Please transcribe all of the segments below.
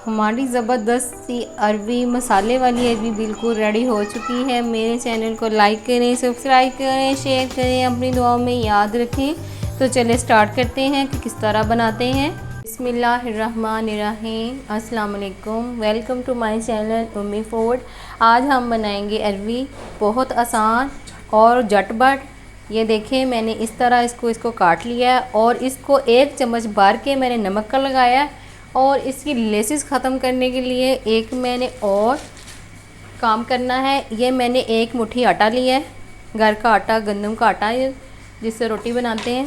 हमारी ज़बरदस्त सी अरबी मसाले वाली अरबी बिल्कुल रेडी हो चुकी है। मेरे चैनल को लाइक करें, सब्सक्राइब करें, शेयर करें, अपनी दुआओं में याद रखें। तो चलिए स्टार्ट करते हैं कि किस तरह बनाते हैं। बिस्मिल्लाहिर्रहमानिर्रहीम। अस्सलाम वालेकुम, welcome to my channel Ummi food. आज हम बनाएंगे अरबी, बहुत आसान और झटपट। ये देखें, मैंने इस तरह इसको काट लिया है और इसको 1 चम्मच भर के मैंने नमक का लगाया और इसकी लेसिस ख़त्म करने के लिए एक मैंने और काम करना है। ये मैंने 1 मुट्ठी आटा लिया है, घर का आटा, गंदम का आटा है जिससे रोटी बनाते हैं।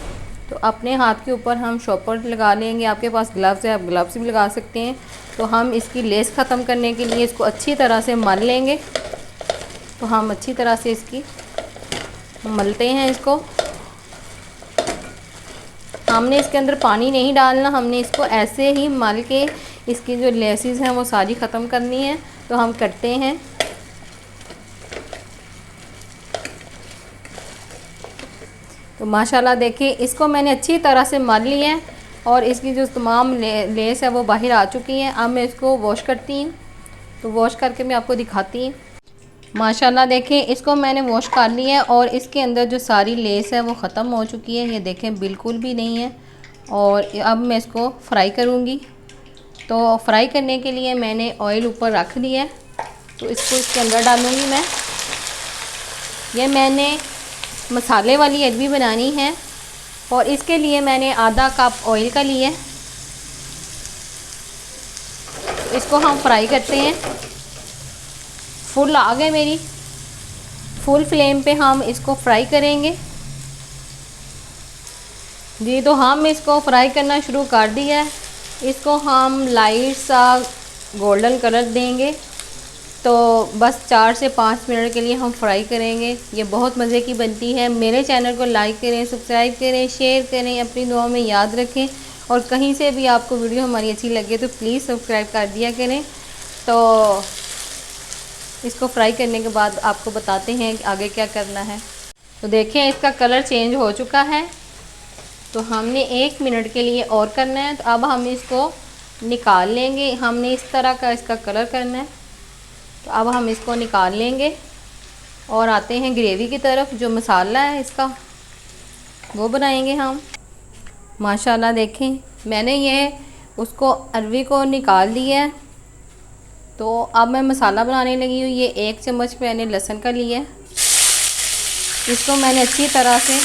तो अपने हाथ के ऊपर हम शॉपर लगा लेंगे। आपके पास ग्लव्स है, आप ग्लव्स भी लगा सकते हैं। तो हम इसकी लेस ख़त्म करने के लिए इसको अच्छी तरह से मल लेंगे। तो हम अच्छी तरह से इसकी मलते हैं। इसको हमने इसके अंदर पानी नहीं डालना, हमने इसको ऐसे ही मल के इसकी जो लेसिस हैं वो सारी ख़त्म करनी है। तो हम करते हैं। तो माशाल्लाह देखिए, इसको मैंने अच्छी तरह से मल लिया है और इसकी जो तमाम लेस है वो बाहर आ चुकी है। अब मैं इसको वॉश करती हूँ। तो वॉश करके मैं आपको दिखाती हूँ। माशाल्लाह देखें, इसको मैंने वॉश कर लिया है और इसके अंदर जो सारी लेस है वो ख़त्म हो चुकी है। ये देखें, बिल्कुल भी नहीं है। और अब मैं इसको फ्राई करूँगी। तो फ्राई करने के लिए मैंने ऑयल ऊपर रख दिया है। तो इसको इसके अंदर डालूँगी मैं। ये मैंने मसाले वाली अरबी बनानी है और इसके लिए मैंने आधा कप ऑयल का लिया है। तो इसको हम फ्राई करते हैं। फुल आ गए मेरी, फुल फ्लेम पे हम इसको फ्राई करेंगे जी। तो हम इसको फ्राई करना शुरू कर दिया है। इसको हम लाइट सा गोल्डन कलर देंगे। तो बस 4 से 5 मिनट के लिए हम फ्राई करेंगे। ये बहुत मज़े की बनती है। मेरे चैनल को लाइक करें, सब्सक्राइब करें, शेयर करें, अपनी दुआ में याद रखें। और कहीं से भी आपको वीडियो हमारी अच्छी लगे तो प्लीज़ सब्सक्राइब कर दिया करें। तो इसको फ्राई करने के बाद आपको बताते हैं कि आगे क्या करना है। तो देखें, इसका कलर चेंज हो चुका है। तो हमने 1 मिनट के लिए और करना है। तो अब हम इसको निकाल लेंगे। हमने इस तरह का इसका कलर करना है। तो अब हम इसको निकाल लेंगे और आते हैं ग्रेवी की तरफ। जो मसाला है इसका वो बनाएंगे हम। माशाल्लाह देखें, मैंने ये उसको अरबी को निकाल दिया है। तो अब मैं मसाला बनाने लगी हूँ। ये 1 चम्मच मैंने लहसुन का लिया है। इसको मैंने अच्छी तरह से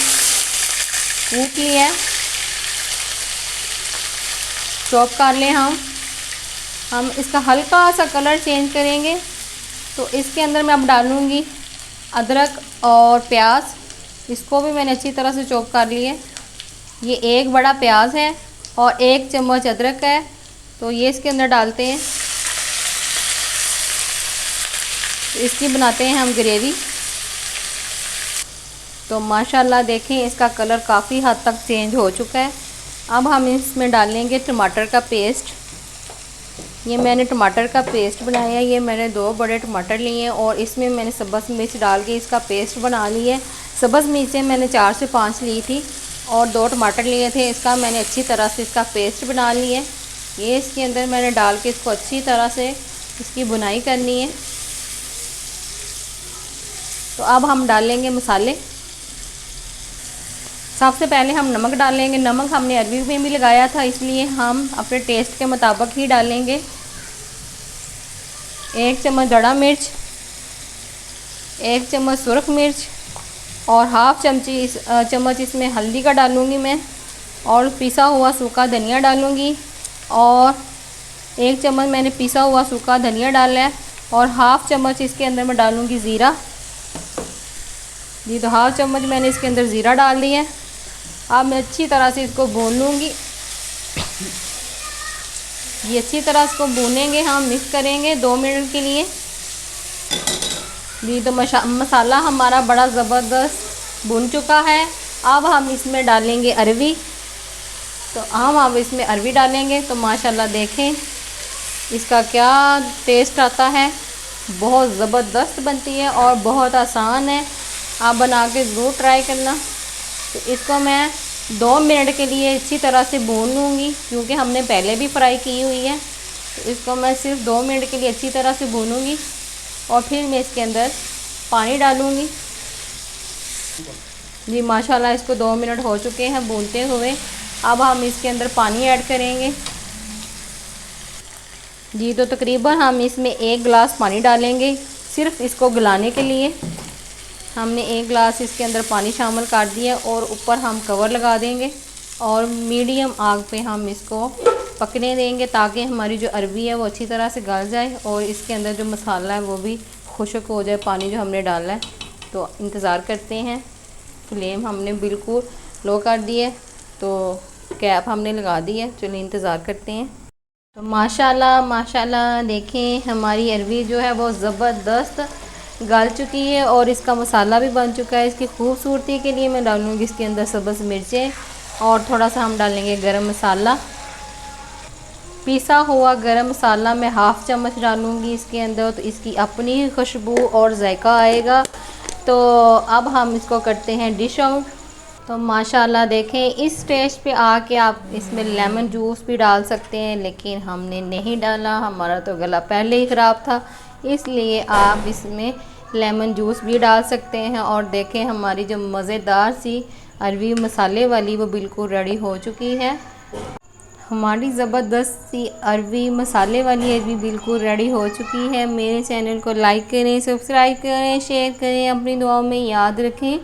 कूट लिया है, चॉप कर लें हम इसका हल्का सा कलर चेंज करेंगे। तो इसके अंदर मैं अब डालूँगी अदरक और प्याज। इसको भी मैंने अच्छी तरह से चॉप कर लिया है। ये 1 बड़ा प्याज है और 1 चम्मच अदरक है। तो ये इसके अंदर डालते हैं। तो इसकी बनाते हैं हम ग्रेवी। तो माशाल्लाह देखें, इसका कलर काफ़ी हद तक चेंज हो चुका है। अब हम इसमें डालेंगे टमाटर का पेस्ट। ये मैंने टमाटर का पेस्ट बनाया है। ये मैंने 2 बड़े टमाटर लिए हैं और इसमें मैंने सब्ज़ मिर्च डाल के इसका पेस्ट बना लिया है। सब्ज़ मिर्चें मैंने 4 से 5 ली थी और 2 टमाटर लिए थे। इसका मैंने अच्छी तरह से इसका पेस्ट बना लिया है। ये इसके अंदर मैंने डाल के इसको अच्छी तरह से इसकी बुनाई करनी है। तो अब हम डालेंगे मसाले। सबसे पहले हम नमक डालेंगे। नमक हमने अरबी में भी लगाया था, इसलिए हम अपने टेस्ट के मुताबिक ही डालेंगे। 1 चम्मच दड़ा मिर्च, 1 चम्मच सुरख मिर्च और हाफ चम्मच इसमें हल्दी का डालूँगी मैं। और पिसा हुआ सूखा धनिया डालूँगी और 1 चम्मच मैंने पिसा हुआ सूखा धनिया डाला है। और हाफ चम्मच इसके अंदर मैं डालूँगी ज़ीरा जी। तो हाफ चम्मच मैंने इसके अंदर ज़ीरा डाल दिया है। अब मैं अच्छी तरह से इसको भून लूँगी। ये अच्छी तरह इसको भूनेंगे, हम मिक्स करेंगे 2 मिनट के लिए जी। तो मसाला हमारा बड़ा ज़बरदस्त भून चुका है। अब हम इसमें डालेंगे अरबी। तो हम अब इसमें अरबी डालेंगे। तो माशाल्लाह देखें, इसका क्या टेस्ट आता है। बहुत ज़बरदस्त बनती है और बहुत आसान है। आप बना के ज़रूर ट्राई करना। तो इसको मैं 2 मिनट के लिए अच्छी तरह से भून लूँगी, क्योंकि हमने पहले भी फ्राई की हुई है। तो इसको मैं सिर्फ 2 मिनट के लिए अच्छी तरह से भूनूंगी और फिर मैं इसके अंदर पानी डालूंगी। जी माशाल्लाह इसको 2 मिनट हो चुके हैं भूनते हुए। अब हम इसके अंदर पानी ऐड करेंगे। जी तो तकरीबन हम इसमें 1 गिलास पानी डालेंगे सिर्फ इसको गलाने के लिए। हमने 1 गिलास इसके अंदर पानी शामिल कर दिया और ऊपर हम कवर लगा देंगे और मीडियम आग पे हम इसको पकने देंगे ताकि हमारी जो अरबी है वो अच्छी तरह से गल जाए और इसके अंदर जो मसाला है वो भी खुश्क हो जाए, पानी जो हमने डाला है। तो इंतज़ार करते हैं। फ्लेम हमने बिल्कुल लो कर दी है, तो कैप हमने लगा दी है। चलिए इंतज़ार करते हैं। तो माशाल्लाह माशाल्लाह देखें हमारी अरबी जो है वो ज़बरदस्त गल चुकी है और इसका मसाला भी बन चुका है। इसकी खूबसूरती के लिए मैं डालूँगी इसके अंदर सब्ज़ मिर्चें और थोड़ा सा हम डालेंगे गरम मसाला। पिसा हुआ गरम मसाला मैं हाफ़ चम्मच डालूँगी इसके अंदर, तो इसकी अपनी ही खुशबू और जायका आएगा। तो अब हम इसको करते हैं डिश आउट। तो माशाल्लाह देखें इस स्टेज पे आके आप इसमें लेमन जूस भी डाल सकते हैं, लेकिन हमने नहीं डाला, हमारा तो गला पहले ही ख़राब था। इसलिए आप इसमें लेमन जूस भी डाल सकते हैं। और देखें हमारी जो मज़ेदार सी अरबी मसाले वाली वो बिल्कुल रेडी हो चुकी है। हमारी ज़बरदस्त सी अरबी मसाले वाली अरबी बिल्कुल रेडी हो चुकी है। मेरे चैनल को लाइक करें, सब्सक्राइब करें, शेयर करें, अपनी दुआओं में याद रखें।